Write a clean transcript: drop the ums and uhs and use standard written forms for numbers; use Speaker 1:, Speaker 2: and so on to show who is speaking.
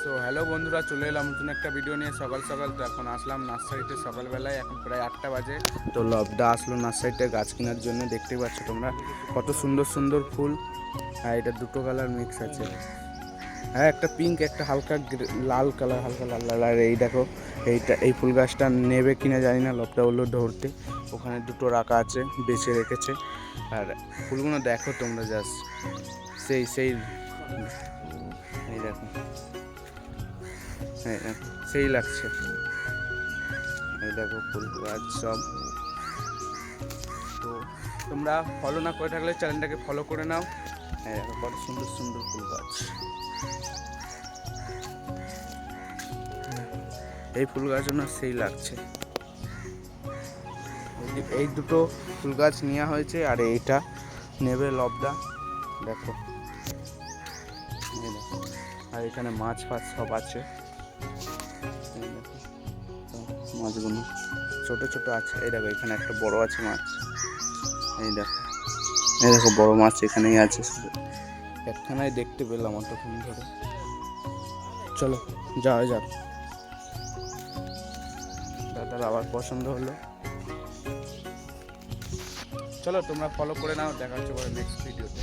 Speaker 1: So hello বন্ধুরা, চলে এলাম নতুন একটা ভিডিও নিয়ে সকাল সকাল। তো এখন আসলাম নার্সারিতে সকালবেলায়, এখন প্রায় 8টা বাজে। তো লবদা আসলো নার্সারিতে গাছ কেনার জন্য। দেখতে পাচ্ছ তোমরা কত সুন্দর সুন্দর ফুল। হ্যাঁ, এটা দুটো কালার মিক্স আছে। হ্যাঁ, একটা পিঙ্ক, একটা হালকা লাল কালার, হালকা লাল লাল। আর এই দেখো, এই ফুল গাছটা নেবে কিনা জানি না, লবদা বললো ধরতে। ওখানে দুটো রাখা আছে, বেছে রেখেছে। আর ফুলগুলো দেখো তোমরা, জাস্ট সেই সেই এই দেখো, হ্যাঁ সেই লাগছে। এই দেখো ফুল গাছ সব। তো তোমরা ফলো না করে থাকলে চ্যানেলটাকে ফলো করে নাও। হ্যাঁ, দেখো কত সুন্দর সুন্দর ফুল গাছ। এই ফুল গাছ না সেই লাগছে। এই দুটো ফুল গাছ নেওয়া হয়েছে, আর এইটা নেবে লবদা। দেখো, এই দেখো। আর এখানে মাছ ফাছ সব আছে। এই দেখো মাছগুলো ছোট ছোট আছে। এই দেখো, এখানে একটা বড় আছে মাছ। এই দেখো, এই দেখো বড় মাছ এখানেই আছে। শুধু একখানাই দেখতে পেলাম অতক্ষণ ধরে। চলো যাওয়া যাক। দাদার আবার পছন্দ হলো। চলো তোমরা ফলো করে নাও, দেখা হচ্ছে পরে নেক্সট ভিডিওতে।